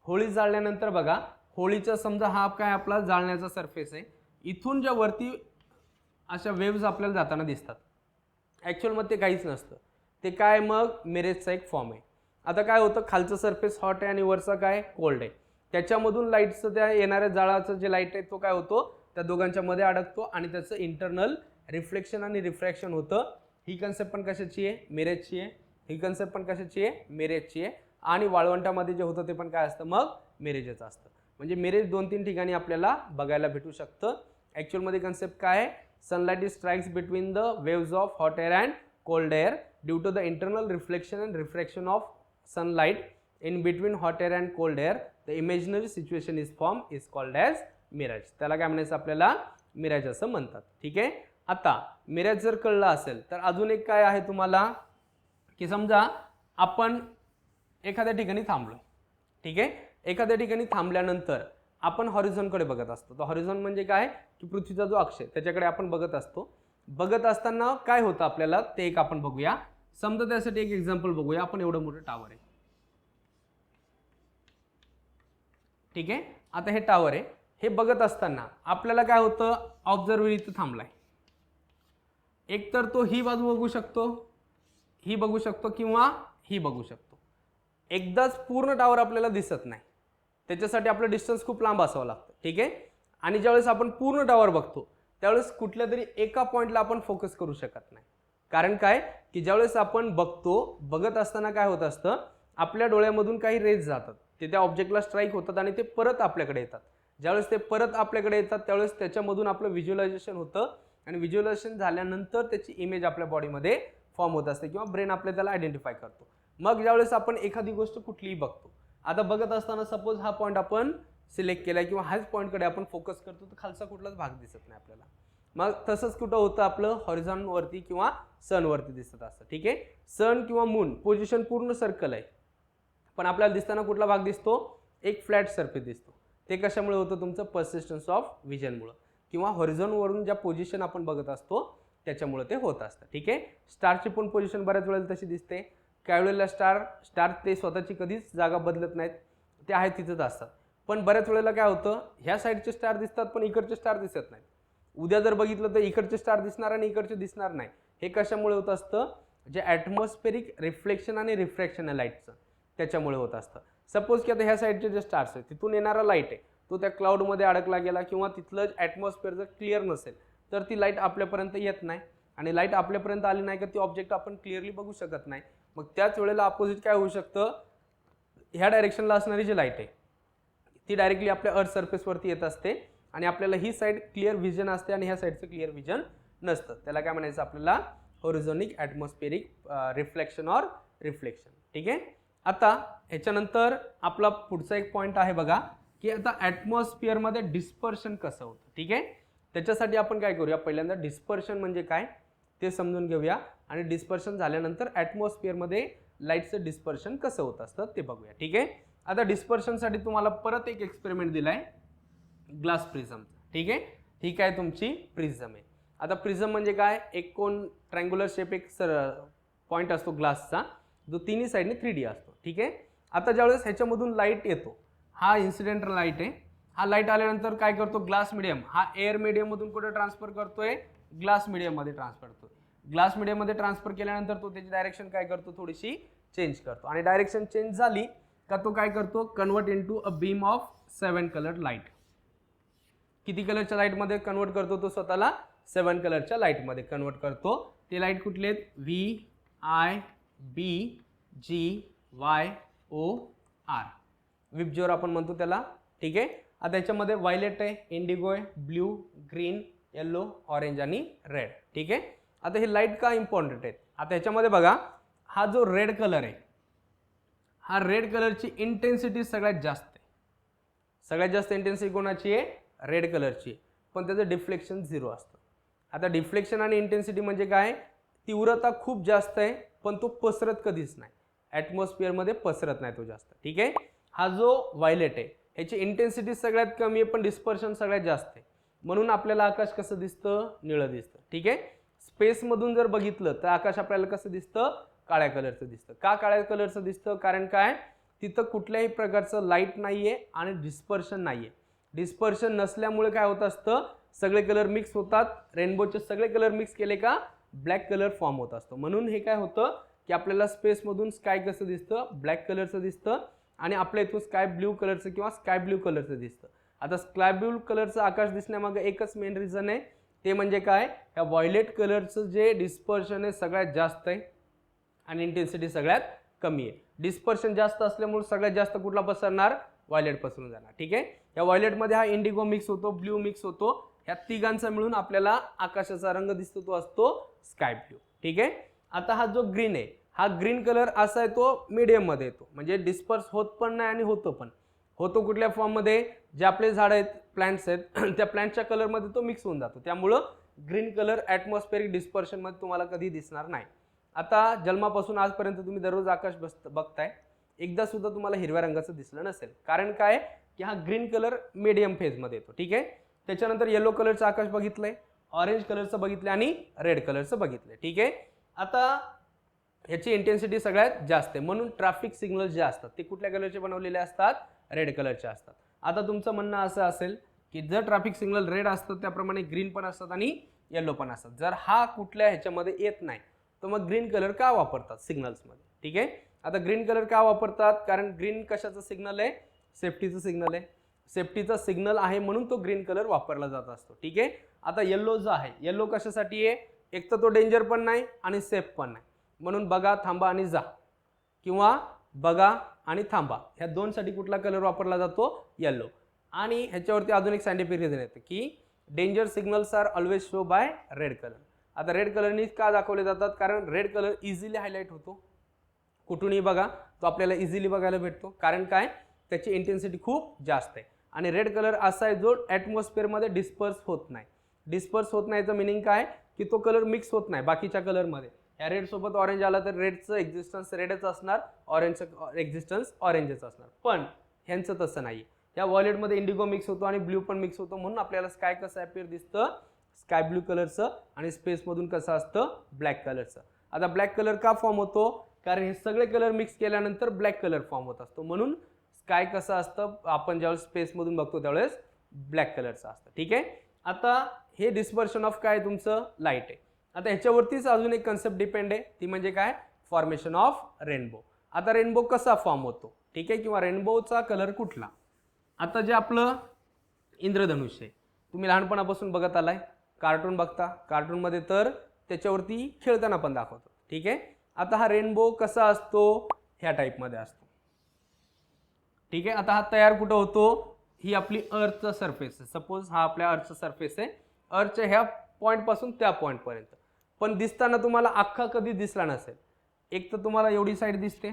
होळी जाळल्यानंतर बघा, होळीचा समजा हा काय आपला जाळण्याचा सरफेस आहे, इथून ज्या वरती अशा वेव्ज आपल्याला जाताना दिसतात, ॲक्च्युअलमध्ये ते काहीच नसतं, ते काय मग मिरेजचा एक फॉर्म आहे. आता काय होतं, खालचं सरफेस हॉट आहे आणि वरचा काय कोल्ड आहे, त्याच्यामधून लाईटचं त्या येणाऱ्या जाळाचं जे लाईट आहे तो काय होतो, त्या दोघांच्या मध्ये अडकतो आणि त्याचं इंटरनल रिफ्लेक्शन आणि रिफ्रॅक्शन होतं. ही कन्सेप्ट पण कशाची आहे, मिरेजची आहे. ही कन्सेप्ट पण कशाची आहे, मिरेजची आहे. आणि वाळवंटामध्ये जे होतं ते पण काय असतं, मग मिरेजच असतं. म्हणजे मिरेज 2-3 ठिकाणी आपल्याला बघायला भेटू शकतं. ॲक्च्युअलमध्ये कन्सेप्ट काय आहे, sunlight is strikes between the waves of hot air and cold air due to the internal reflection and refraction of sunlight in between hot air and cold air, the imaginary situation is formed is called as mirage. त्याला काय म्हणायचं आपल्याला, मिराज असं म्हणतात. ठीक आहे. आता मिराज जर कळलं असेल तर अजून एक काय आहे तुम्हाला, की समजा आपण एखाद्या ठिकाणी थांबलोय. ठीक आहे. एखाद्या ठिकाणी थांबल्यानंतर आपण हॉरिझॉनकडे बघत असतो. तर हॉरिझॉन म्हणजे काय, की पृथ्वीचा जो अक्ष आहे त्याच्याकडे आपण बघत असतो. बघत असताना काय होतं आपल्याला ते एक आपण बघूया. समजा त्यासाठी एक एक्झाम्पल बघूया. आपण एवढं मोठं टावर आहे. ठीक आहे. आता हे टावर आहे, हे बघत असताना आपल्याला काय होतं, ऑब्झर्वर इथं थांबलाय. एकतर तो ही बाजू बघू शकतो, ही बघू शकतो किंवा ही बघू शकतो. एकदाच पूर्ण टावर आपल्याला दिसत नाही, त्याच्यासाठी आपलं डिस्टन्स खूप लांब असावं लागतं. ठीक आहे. आणि ज्यावेळेस आपण पूर्ण टावर बघतो त्यावेळेस कुठल्या तरी एका पॉईंटला आपण फोकस करू शकत नाही. कारण काय, की ज्यावेळेस आपण बघत असताना काय होत असतं, आपल्या डोळ्यामधून काही रेज जातात, ते त्या ऑब्जेक्टला स्ट्राईक होतात आणि ते परत आपल्याकडे येतात. ज्यावेळेस ते परत आपल्याकडे येतात त्यावेळेस त्याच्यामधून आपलं व्हिज्युअलायझेशन होतं आणि व्हिज्युअलायझेशन झाल्यानंतर त्याची इमेज आपल्या बॉडीमध्ये फॉर्म होत असते किंवा ब्रेन आपल्या त्याला आयडेंटिफाय करतो. मग ज्यावेळेस आपण एखादी गोष्ट कुठलीही बघतो, आता बघत असताना सपोज हा पॉईंट आपण सिलेक्ट केला किंवा हाच पॉईंटकडे आपण फोकस करतो, तर खालचा कुठलाच भाग दिसत नाही आपल्याला. मग तसंच कुठं होतं, आपलं हॉरिझॉनवरती किंवा सनवरती दिसत असतं. ठीक आहे. सन किंवा मून पोझिशन पूर्ण सर्कल आहे, पण आपल्याला दिसताना कुठला भाग दिसतो, एक फ्लॅट सरफेस दिसतो. ते कशामुळे होतं, तुमचं पर्सिस्टन्स ऑफ व्हिजनमुळं किंवा हॉरिझॉनवरून ज्या पोझिशन आपण बघत असतो त्याच्यामुळे ते होत असतं. ठीक आहे. स्टारची पण पोझिशन बऱ्याच वेळेला तशी दिसते. काही वेळेला स्टार ते स्वतःची कधीच जागा बदलत नाहीत, ते आहे तिथंच असतात. पण बऱ्याच वेळेला काय होतं, ह्या साईडचे स्टार दिसतात पण इकडचे स्टार दिसत नाहीत. उद्या जर बघितलं तर इकडचे स्टार दिसणार आणि इकडचे दिसणार नाही. हे कशामुळे होत असतं, जे ॲटमॉस्फेरिक रिफ्लेक्शन आणि रिफ्रॅक्शन आहे लाईटचं, त्याच्यामुळे होत असतं. सपोज की आता ह्या साईडचे जे स्टार्स आहेत तिथून येणारा लाईट आहे तो त्या क्लाउडमध्ये अडकला गेला किंवा तिथलं ॲटमॉस्फिअर जर क्लिअर नसेल तर ती लाईट आपल्यापर्यंत येत नाही, आणि लाईट आपल्यापर्यंत आली नाही का ती ऑब्जेक्ट आपण क्लिअरली बघू शकत नाही. मग त्याच वेळेला अपोजिट काय होऊ शकतं, ह्या डायरेक्शनला असणारी जी लाईट आहे ती डायरेक्टली आपल्या अर्थ सरफेसवरती येत असते आणि आपल्याला ही साईड क्लिअर व्हिजन असते आणि ह्या साईडचं क्लिअर व्हिजन नसतं. त्याला काय म्हणायचं आपल्याला, हॉरिझॉनिक ॲटमॉस्फेरिक रिफ्लेक्शन ऑर रिफ्लेक्शन. ठीक आहे. आता ह्याच्यानंतर आपला पुढचा एक पॉईंट आहे बघा, की आता ॲटमॉस्फिअरमध्ये डिस्पर्शन कसं होतं. ठीक आहे. त्याच्यासाठी आपण काय करूया, पहिल्यांदा डिस्पर्शन म्हणजे काय ते समजून घेऊया आणि डिस्पर्शन झाल्यानंतर ॲटमॉस्फिअरमध्ये लाईटचं डिस्पर्शन कसं होत असतं ते बघूया. ठीक आहे. आता डिस्पर्शनसाठी तुम्हाला परत एक एक्सपेरिमेंट दिलाय, ग्लास प्रिझमचा. ठीक आहे. ही काय तुमची प्रिझम आहे. आता प्रिझम म्हणजे काय, एक कोण ट्रँग्युलर शेप एक पॉईंट असतो ग्लासचा, जो तिन्ही साईडने 3D असतो. ठीक आहे. आता ज्यावेळेस ह्याच्यामधून लाईट येतो, हा इन्सिडेंट लाईट आहे, हा लाईट आल्यानंतर काय करतो, ग्लास मीडियम हा एअर मीडियममधून कुठे ट्रान्सफर करतोय, ग्लास मीडियममध्ये ट्रान्सफर करतोय. ग्लास मीडियममध्ये ट्रान्सफर केल्यानंतर तो त्याची डायरेक्शन काय करतो, थोडीशी चेंज करतो, आणि डायरेक्शन चेंज झाली का तो काय करतो, convert into a beam of 7 colour light. किती कलरच्या लाईटमध्ये कन्वर्ट करतो तो स्वतःला, 7 कलरच्या लाईटमध्ये कन्वर्ट करतो. ते लाईट कुठले आहेत, VIBGYOR, विबज्योर आपण म्हणतो त्याला. ठीक आहे. आता याच्यामध्ये व्हायलेट आहे, इंडिगो आहे, ब्ल्यू, ग्रीन, येलो, ऑरेंज आणि रेड. ठीक आहे. आता हे लाईट का इम्पॉर्टंट आहेत, आता ह्याच्यामध्ये बघा, हा जो रेड कलर आहे, हा रेड कलरची इंटेन्सिटी सगळ्यात जास्त आहे. सगळ्यात जास्त इंटेन्सिटी कोणाची आहे, रेड कलरची, पण त्याचं डिफ्लेक्शन 0 असतं. आता डिफ्लेक्शन आणि इंटेन्सिटी म्हणजे काय, तीव्रता खूप जास्त आहे पण तो पसरत कधीच नाही, ॲटमॉस्फिअरमध्ये पसरत नाही तो जास्त. ठीक आहे. हा जो व्हायलेट आहे ह्याची इंटेन्सिटी सगळ्यात कमी आहे पण डिस्पर्शन सगळ्यात जास्त आहे, म्हणून आपल्याला आकाश कसं दिसतं, निळं दिसतं. ठीक आहे. स्पेसमधून जर बघितलं तर आकाश आपल्याला कसं दिसतं, काळ्या कलरचं दिसतं. का काळ्या कलरचं दिसतं? कारण काय, तिथं कुठल्याही प्रकारचं लाईट नाहीये आणि डिस्पर्शन नाहीये. डिस्पर्शन नसल्यामुळे काय होत असतं, सगळे कलर मिक्स होतात. रेनबोचे सगळे कलर मिक्स केले का ब्लॅक कलर फॉर्म होत असतो. म्हणून हे काय होतं की आपल्याला स्पेसमधून स्काय कसं दिसतं, ब्लॅक कलरचं दिसतं आणि आपल्या इथून स्काय ब्ल्यू कलरचं किंवा स्काय ब्ल्यू कलरचं दिसतं. आता स्काय ब्ल्यू कलरचं आकाश दिसण्यामागे एकच मेन रिझन आहे, ते म्हणजे काय, ह्या व्हायलेट कलरचं जे डिस्पर्शन आहे सगळ्यात जास्त आहे आणि इंटेन्सिटी सगळ्यात कमी आहे. डिस्पर्शन जास्त असल्यामुळे सगळ्यात जास्त कुठला पसरणार, व्हायलेट पसरून जाणार. ठीक आहे. या व्हायलेटमध्ये हा इंडिगो मिक्स होतो, ब्ल्यू मिक्स होतो. ह्या तिघांचा मिळून आपल्याला आकाशाचा रंग दिसतो, तो असतो स्काय ब्ल्यू. ठीक आहे. आता हा जो ग्रीन आहे, हा ग्रीन कलर असा आहे तो मीडियम मध्ये येतो, म्हणजे डिस्पर्स होत पण नाही आणि होतो पण. होतो कुठल्या फॉर्म मध्ये, जे आपले झाड आहेत, प्लांट्स आहेत, त्या प्लांटच्या कलर मध्ये तो मिक्स होऊन जातो. त्यामुळं ग्रीन कलर ॲटमॉस्फेरिक डिस्पर्शन मध्ये तुम्हाला कधी दिसणार नाही. आता जन्मापासून आजपर्यंत तुम्ही दररोज आकाश बघताय, एकदा सुद्धा तुम्हाला हिरव्या रंगाचं दिसलं नसेल. कारण काय की हा ग्रीन कलर मीडियम फेज मध्ये येतो. ठीक आहे. त्याच्यानंतर येलो कलरचं आकाश बघितलंय, ऑरेंज कलरचं बघितलंय आणि रेड कलरचं बघितलंय. ठीक आहे. आता ह्याची इंटेन्सिटी सगळ्यात जास्त आहे, म्हणून ट्रॅफिक सिग्नल जे असतात ते कुठल्या कलरचे बनवलेले असतात, रेड कलरचे असतात. आता तुमचं म्हणणं असं असेल की जर ट्रॅफिक सिग्नल रेड असतं त्याप्रमाणे ग्रीन पण असतात आणि येलो पण असतात. जर हा कुठल्या ह्याच्यामध्ये येत नाही तर मग ग्रीन कलर का वापरतात सिग्नल्समध्ये. ठीक आहे. आता ग्रीन कलर का वापरतात, कारण ग्रीन कशाचं सिग्नल आहे, सेफ्टीचं सिग्नल आहे. सेफ्टीचा सिग्नल आहे म्हणून तो ग्रीन कलर वापरला जात असतो. ठीक आहे. आता येल्लो जो आहे, येल्लो कशासाठी आहे, एक तर तो डेंजर पण नाही आणि सेफ पण नाही, म्हणून बघा, थांबा आणि जा, किंवा बघा आणि थांबा, ह्या दोनसाठी कुठला कलर वापरला जातो, येल्लो. आणि ह्याच्यावरती अजून एक सायंटिफिक रिझन येतं की danger signals are always show by red colour. आता रेड कलरनी का दाखवले जातात, कारण रेड कलर इझिली हायलाइट होतो. कुठूनही बघा तो आपल्याला इझिली बघायला भेटतो. कारण काय, त्याची इंटेन्सिटी खूप जास्त आहे. आणि रेड कलर असा आहे जो ॲटमॉस्फिअरमध्ये डिस्पर्स होत नाही. डिस्पर्स होत नाहीचं मिनिंग काय की तो कलर मिक्स होत नाही बाकीच्या कलरमध्ये. या रेड सोबत ऑरेंज आला तर रेडचं एक्झिस्टन्स रेडच असणार, ऑरेंजचं एक्झिस्टन्स ऑरेंजच असणार. पण ह्यांचं तसं नाही. या व्हायलेटमध्ये इंडिगो मिक्स होतो आणि ब्ल्यू पण मिक्स होतो, म्हणून आपल्याला स्काय कसं अपीअर दिसतं, स्काय ब्ल्यू कलरचं, आणि स्पेसमधून कसं असतं, ब्लॅक कलरचं. आता ब्लॅक कलर का फॉर्म होतो, कारण हे सगळे कलर मिक्स केल्यानंतर ब्लॅक कलर फॉर्म होत असतो. म्हणून स्काय कसं असतं, आपण ज्यावेळेस स्पेसमधून बघतो त्यावेळेस ब्लॅक कलरचं असतं. ठीक आहे. आता हे डिस्पर्शन ऑफ काय, तुमचं लाईट आहे. आता ह्याच्यावरतीच अजून एक कन्सेप्ट डिपेंड आहे, ती म्हणजे काय, फॉर्मेशन ऑफ रेनबो. आता रेनबो कसा फॉर्म होतो, ठीक आहे, किंवा रेनबोचा कलर कुठला. आता जे आपलं इंद्रधनुष्य आहे, तुम्ही लहानपणापासून बघत आलाय, कार्टून बघता, कार्टूनमध्ये तर त्याच्यावरती खेळताना पण दाखवतो. ठीक आहे. आता हा रेनबो कसा असतो, ह्या टाईपमध्ये असतो. ठीक आहे. आता हा तयार कुठं होतो, ही आपली अर्थचा सरफेस आहे. सपोज हा आपल्या अर्थचा सरफेस आहे, अर्थच्या ह्या पॉईंटपासून त्या पॉईंटपर्यंत. पण दिसताना तुम्हाला अख्खा कधी दिसला नसेल. एक तर तुम्हाला एवढी साईड दिसते,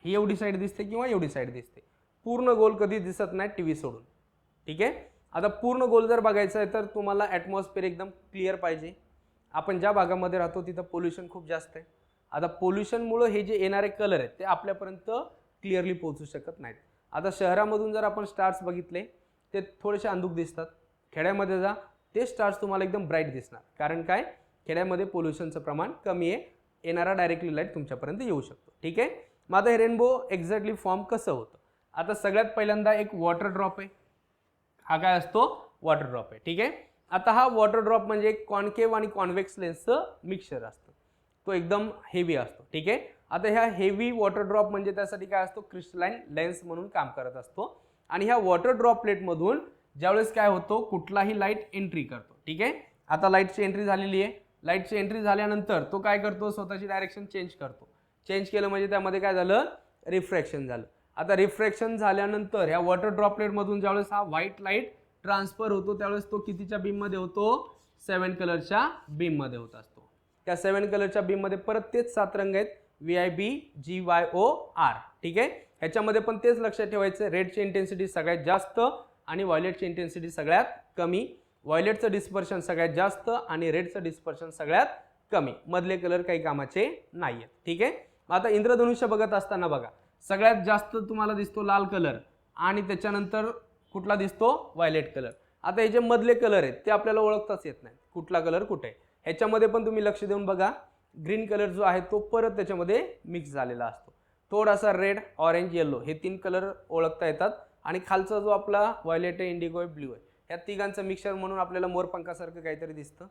ही एवढी साईड दिसते, किंवा एवढी साईड दिसते. पूर्ण गोल कधी दिसत नाही टीव्ही सोडून. ठीक आहे. आता पूर्ण गोल जर बघायचं आहे तर तुम्हाला ॲटमॉस्फिअर एकदम क्लिअर पाहिजे. आपण ज्या भागामध्ये राहतो तिथं पोल्युशन खूप जास्त आहे. आता पोल्युशनमुळं हे जे येणारे कलर आहेत ते आपल्यापर्यंत क्लिअरली पोहोचू शकत नाहीत. आता शहरामधून जर आपण स्टार्स बघितले ते थोडेसे अंधुक दिसतात. खेड्यामध्ये जा, ते स्टार्स तुम्हाला एकदम ब्राईट दिसणार. कारण काय, खेड्यामध्ये पोल्युशनचं प्रमाण कमी आहे, येणारा डायरेक्टली लाईट तुमच्यापर्यंत येऊ शकतो. ठीक आहे. मग आता हे रेनबो एक्झॅक्टली फॉर्म कसं होतं. आता सगळ्यात पहिल्यांदा एक वॉटर ड्रॉप आहे. हा काय असतो, वॉटर ड्रॉप आहे. ठीक आहे. आता हा वॉटर ड्रॉप म्हणजे कॉन्केव्ह आणि कॉन्व्हेक्स लेन्सचं मिक्सचर असतं, तो एकदम हेवी असतो. ठीक आहे. आता ह्या हेवी वॉटर ड्रॉप म्हणजे त्यासाठी काय असतो, क्रिस्टलाइन लेन्स म्हणून काम करत असतो. आणि ह्या वॉटर ड्रॉपलेटमधून ज्यावेळेस काय होतो, कुठलाही लाईट एंट्री करतो. ठीक आहे. आता लाईटची एंट्री झालेली आहे. लाईटची एंट्री झाल्यानंतर तो काय करतो, स्वतःची डायरेक्शन चेंज करतो. चेंज केलं म्हणजे त्यामध्ये काय झालं, रिफ्रॅक्शन झालं. आता रिफ्रॅक्शन झाल्यानंतर ह्या वॉटर ड्रॉपलेटमधून ज्यावेळेस हा व्हाईट लाईट ट्रान्सफर होतो त्यावेळेस तो कितीच्या बीममध्ये होतो, 7 कलरच्या बीममध्ये होत असतो. त्या 7 कलरच्या बीममध्ये परत तेच 7 रंग आहेत, VIB GYOR. ठीक आहे. ह्याच्यामध्ये पण तेच लक्षात ठेवायचं, रेडची इंटेन्सिटी सगळ्यात जास्त आणि व्हायलेटची इंटेन्सिटी सगळ्यात कमी. व्हायलेटचं डिस्पर्शन सगळ्यात जास्त आणि रेडचं डिस्पर्शन सगळ्यात कमी. मधले कलर काही कामाचे नाही आहेत. ठीक आहे. आता इंद्रधनुष्य बघत असताना बघा, सगळ्यात जास्त तुम्हाला दिसतो लाल कलर आणि त्याच्यानंतर कुठला दिसतो, व्हायलेट कलर. आता हे जे मधले कलर आहेत ते आपल्याला ओळखताच येत नाही, कुठला कलर कुठे आहे. ह्याच्यामध्ये पण तुम्ही लक्ष देऊन बघा, ग्रीन कलर जो आहे तो परत त्याच्यामध्ये मिक्स झालेला असतो. थोडासा रेड, ऑरेंज, येलो हे 3 कलर ओळखता येतात आणि खालचा जो आपला व्हायलेट आहे, इंडिगो आहे, ब्ल्यू आहे, या तिघांचं मिक्सचर म्हणून आपल्याला मोरपंखासारखं काहीतरी दिसतं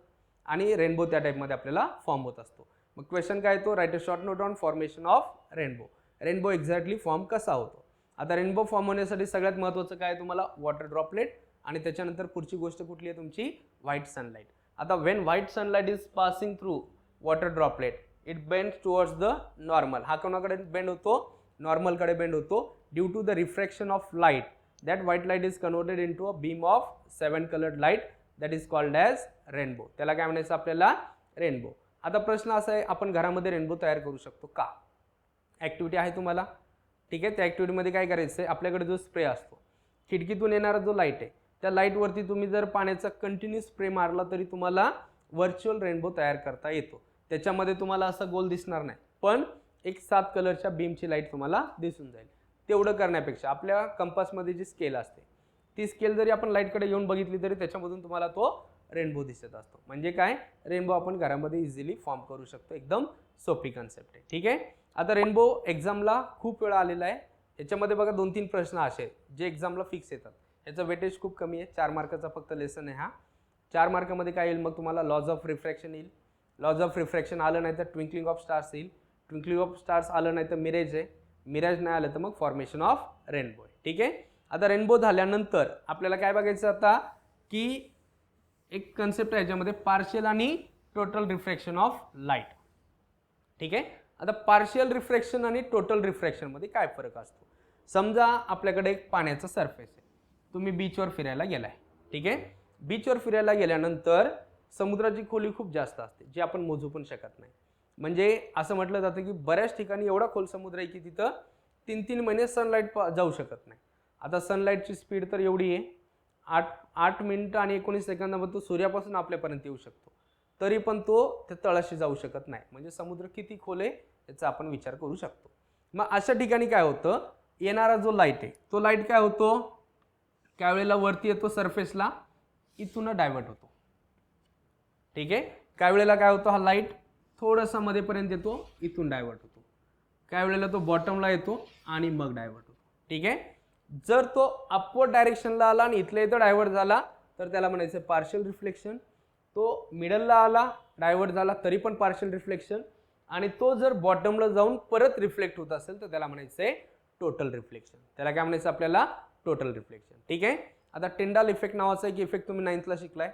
आणि रेनबो त्या टाईपमध्ये आपल्याला फॉर्म होत असतो. मग क्वेश्चन काय तो, right a short note on formation of rainbow. Rainbow exactly form कसा होतो. आता रेनबो फॉर्म होण्यासाठी सगळ्यात महत्त्वाचं काय तुम्हाला, वॉटर ड्रॉपलेट आणि त्याच्यानंतर पुढची गोष्ट कुठली आहे तुमची, व्हाईट सनलाईट. आता when white sunlight is passing through water droplet it bends towards the normal. हा कोणाकडे बेंड होतो, नॉर्मलकडे बेंड होतो. Due to the refraction of light that white light is converted into a beam of 7 coloured light that is called as rainbow. त्याला काय म्हणायचं आपल्याला, rainbow. आता प्रश्न असा आहे, आपण घरामध्ये रेनबो तयार करू शकतो का. ॲक्टिव्हिटी आहे तुम्हाला, ठीक आहे. त्या ॲक्टिव्हिटीमध्ये काय करायचं आहे, आपल्याकडे जो स्प्रे असतो, खिडकीतून येणारा जो लाईट आहे त्या लाईटवरती तुम्ही जर पाण्याचा कंटिन्यू स्प्रे मारला तरी तुम्हाला व्हर्च्युअल रेनबो तयार करता येतो. त्याच्यामध्ये तुम्हाला असं गोल दिसणार नाही, पण एक 7 कलरच्या बीमची लाईट तुम्हाला दिसून जाईल. तेवढं करण्यापेक्षा आपल्या कंपासमध्ये जी स्केल असते ती स्केल जरी आपण लाईटकडे येऊन बघितली तरी त्याच्यामधून तुम्हाला तो रेनबो दिसत असतो. म्हणजे काय, रेनबो आपण घरामध्ये इझिली फॉर्म करू शकतो. एकदम सोपी कन्सेप्ट आहे, ठीक आहे. आता रेनबो एक्झामला खूप वेळा आलेला आहे. याच्यामध्ये बघा 2-3 प्रश्न असे जे एक्झामला फिक्स येतात. याचं वेटेज खूप कमी आहे, 4 मार्काचा फक्त लेसन आहे हा. 4 मार्कामध्ये काय येईल मग तुम्हाला, लॉज ऑफ रिफ्रॅक्शन येईल. लॉज ऑफ रिफ्रॅक्शन आलं नाही तर ट्विंकलिंग ऑफ स्टार्स येईल. ट्विंकलिंग ऑफ स्टार्स आलं नाही तर मिरेज आहे. मिरेज नाही आलं तर मग फॉर्मेशन ऑफ रेनबो आहे, ठीक आहे. आता रेनबो झाल्यानंतर आपल्याला काय बघायचं आता, की एक कन्सेप्ट आहे याच्यामध्ये, पार्शियल आणि टोटल रिफ्रॅक्शन ऑफ लाईट, ठीक आहे. आता पार्शियल रिफ्रॅक्शन आणि टोटल रिफ्रॅक्शनमध्ये काय फरक असतो. समजा आपल्याकडे एक पाण्याचा सरफेस आहे, तुम्ही बीचवर फिरायला गेलाय, ठीक आहे. बीचवर फिरायला गेल्यानंतर समुद्राची खोली खूप जास्त असते जी आपण मोजू पण शकत नाही. म्हणजे असं म्हटलं जातं की बऱ्याच ठिकाणी एवढा खोल समुद्र आहे की तिथं 3-3 महिने सनलाईट जाऊ शकत नाही. आता सनलाईटची स्पीड तर एवढी आहे, 8 मिनिटं आणि 19 सेकंदामध्ये तो सूर्यापासून आपल्यापर्यंत येऊ शकतो, तरी पण तो त्या तळाशी जाऊ शकत नाही. म्हणजे समुद्र किती खोल आहे याचा आपण विचार करू शकतो. मग अशा ठिकाणी काय होतं, येणारा जो लाईट आहे तो लाईट काय होतो, त्यावेळेला वरती येतो सरफेसला, इथून डायव्हर्ट होतो, ठीक आहे. काय वेळेला काय होतं, हा लाईट थोडासा मध्येपर्यंत येतो, इथून डायव्हर्ट होतो. काय वेळेला तो बॉटमला येतो आणि मग डायव्हर्ट होतो, ठीक आहे. जर तो अपवर्ड डायरेक्शनला आला आणि इथल्या इथं डायव्हर्ट झाला तर त्याला म्हणायचं पार्शियल रिफ्लेक्शन. तो मिडलला आला, डायव्हर्ट झाला तरी पण पार्शियल रिफ्लेक्शन. आणि तो जर बॉटमला जाऊन परत रिफ्लेक्ट होत असेल तर त्याला म्हणायचं आहे टोटल रिफ्लेक्शन. त्याला काय म्हणायचं आपल्याला, टोटल रिफ्लेक्शन, ठीक आहे. आता टिंडाल इफेक्ट नावाचा एक इफेक्ट तुम्ही 9thला शिकलाय.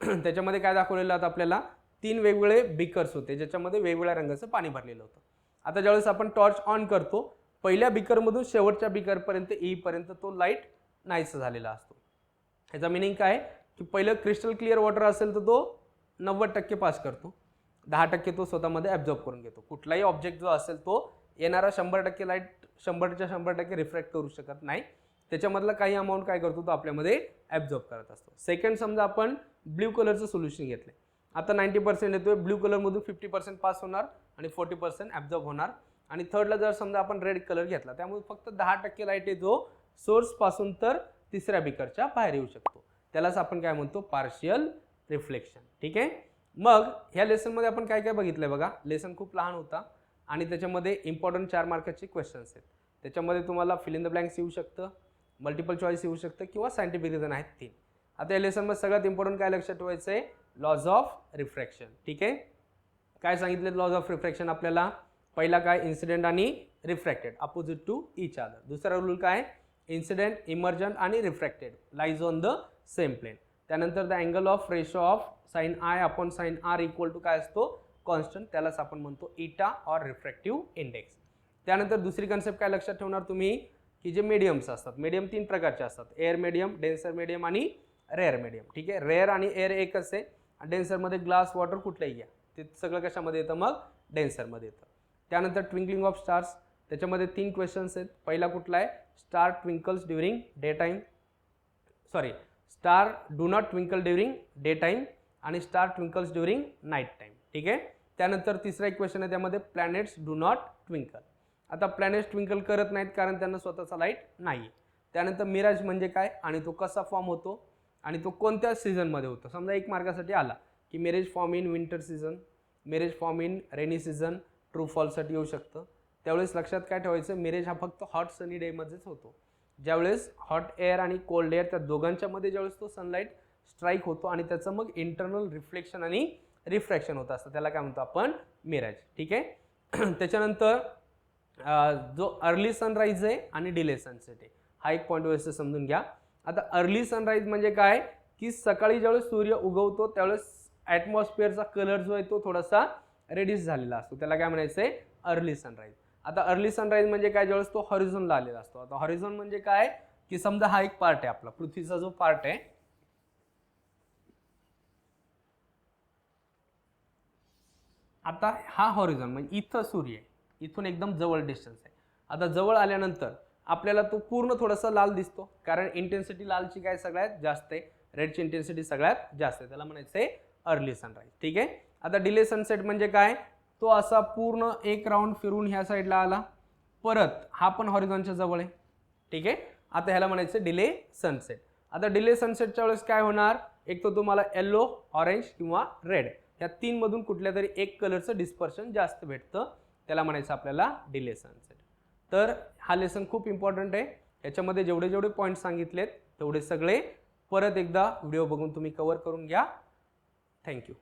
त्याच्यामध्ये काय दाखवलेलं होतं आपल्याला, 3 वेगवेगळे बिकर्स होते ज्याच्यामध्ये वेगवेगळ्या रंगाचं पाणी भरलेलं होतं. आता ज्यावेळेस आपण टॉर्च ऑन करतो, पहिल्या बिकरमधून शेवटच्या बिकरपर्यंत येईपर्यंत तो लाईट नाहीसा झालेला असतो. ह्याचा मिनिंग काय, की पहिलं क्रिस्टल क्लिअर वॉटर असेल तर तो 90% पास करतो, 10% तो स्वतःमध्ये ॲब्झॉर्ब करून घेतो. कुठलाही ऑब्जेक्ट जो असेल तो येणारा 100% लाईट 100% रिफ्रॅक्ट करू शकत नाही. त्याच्यामधला काही अमाऊंट काय करतो तो आपल्यामध्ये ॲब्झॉर्ब करत असतो. सेकंड समजा आपण ब्ल्यू कलरचं सोल्युशन घेतलं, आता 90% येतोय, ब्ल्यू कलरमधून 50% पास होणार आणि 40% ॲब्झॉर्ब होणार. आणि थर्डला जर समजा आपण रेड कलर घेतला, त्यामुळे फक्त 10% लाईट आहे जो सोर्सपासून तर तिसऱ्या बिकरच्या बाहेर येऊ शकतो. त्यालाच आपण काय म्हणतो, पार्शियल रिफ्लेक्शन, ठीक आहे. मग ह्या लेसनमध्ये आपण काय काय बघितलंय बघा. लेसन खूप लहान होता आणि त्याच्यामध्ये इम्पॉर्टंट 4 मार्काचे क्वेश्चन्स आहेत. त्याच्यामध्ये तुम्हाला फिल इन द ब्लँक्स येऊ शकतं, मल्टिपल चॉईस येऊ शकतं किंवा सायंटिफिक रिझन आहेत 3. आता या लेसनमध्ये सगळ्यात इम्पॉर्टंट काय लक्षात ठेवायचं आहे, लॉज ऑफ रिफ्रॅक्शन, ठीक आहे. काय सांगितले लॉज ऑफ रिफ्रॅक्शन आपल्याला, पहिला काय, इन्सिडेंट आणि refracted opposite to each other. दुसरा रूल काय, इन्सिडेंट, इमर्जंट आणि refracted lies on the same plane. त्यानंतर the angle of ratio of sine i upon sine r equal to काय असतो, कॉन्स्टंट. त्यालाच आपण म्हणतो इटा ऑर रिफ्रॅक्टिव्ह इंडेक्स. त्यानंतर दुसरी कन्सेप्ट काय लक्षात ठेवणार तुम्ही, की जे मीडियम्स असतात, मीडियम 3 प्रकारचे असतात, एअर मीडियम, डेन्सर मीडियम आणि रेअर मीडियम, ठीक आहे. रेअर आणि एअर एकच आहे. डेन्सरमध्ये ग्लास, वॉटर कुठलंही घ्या, ते सगळं कशामध्ये येतं मग, डेन्सरमध्ये येतं. त्यानंतर ट्विंकलिंग ऑफ स्टार्स, त्याच्यामध्ये 3 क्वेश्चन्स आहेत. पहिला कुठला आहे, star twinkles during day time, star do not twinkle during day time आणि star twinkles during night time, ठीक आहे. त्यानंतर तिसरा एक क्वेश्चन आहे त्यामध्ये, प्लॅनेट्स डू नॉट ट्विंकल. आता प्लॅनेट्स ट्विंकल करत नाहीत कारण त्यांना स्वतःचा लाईट नाही. त्यानंतर मिराज म्हणजे काय आणि तो कसा फॉर्म होतो आणि तो कोणत्या सीझनमध्ये होतो. समजा 1 मार्कासाठी आला की mirage form in winter season, mirage form in rainy season, true फॉल्ससाठी येऊ शकतं. त्यावेळेस लक्षात काय ठेवायचं, मिरेज हा फक्त हॉट सनी डेमध्येच होतो. ज्यावेळेस हॉट एअर आणि कोल्ड एअर त्या दोघांच्या मध्ये ज्यावेळेस तो सनलाईट स्ट्राईक होतो आणि त्याचं मग इंटरनल रिफ्लेक्शन आणि रिफ्रॅक्शन होत असतं, त्याला काय म्हणतो आपण, मिरेज. ठीक आहे. त्याच्यानंतर जो अर्ली सनराईज आहे आणि डिले सनसेट आहे, हा एक पॉईंट व्यवस्थित समजून घ्या. आता अर्ली सनराईज म्हणजे काय, की सकाळी ज्यावेळेस सूर्य उगवतो त्यावेळेस ॲटमॉस्फिअरचा कलर जो आहे तो थोडासा रेडिश झालेला असतो, त्याला काय म्हणायचं आहे, अर्ली सनराईज. आता अर्ली सनराईज म्हणजे काय, ज्यावेळेस तो हॉरिझॉनला आलेला असतो. आता हॉरिझॉन म्हणजे काय, की समजा हा एक पार्ट आहे आपला पृथ्वीचा जो पार्ट आहे, आता हा हॉरिझॉन म्हणजे इथं सूर्य आहे, इथून एकदम जवळ डिस्टन्स आहे. आता जवळ आल्यानंतर आपल्याला तो पूर्ण थोडासा लाल दिसतो, कारण इंटेन्सिटी लालची काय सगळ्यात जास्त आहे, रेडची इंटेन्सिटी सगळ्यात जास्त आहे, त्याला म्हणायचं आहे अर्ली सनराईज. ठीक आहे. आता डिले सनसेट म्हणजे काय, तो असा पूर्ण एक राऊंड फिरून ह्या साईडला आला, परत हा पण हॉरिझॉनच्या जवळ आहे. ठीक आहे. आता ह्याला म्हणायचं डिले सनसेट. आता डिले सनसेटच्या वेळेस काय होणार, एक तर तुम्हाला येलो, ऑरेंज किंवा रेड या तीन मधून कुठल्या तरी एक कलरचं डिस्पर्शन जास्त भेटतं, त्याला म्हणायचं आपल्याला डिले सनसेट. तर हा लेसन खूप इम्पॉर्टंट आहे. याच्यामध्ये जेवढे जेवढे पॉईंट सांगितलेत तेवढे सगळे परत एकदा व्हिडिओ बघून तुम्ही कव्हर करून घ्या. थँक्यू.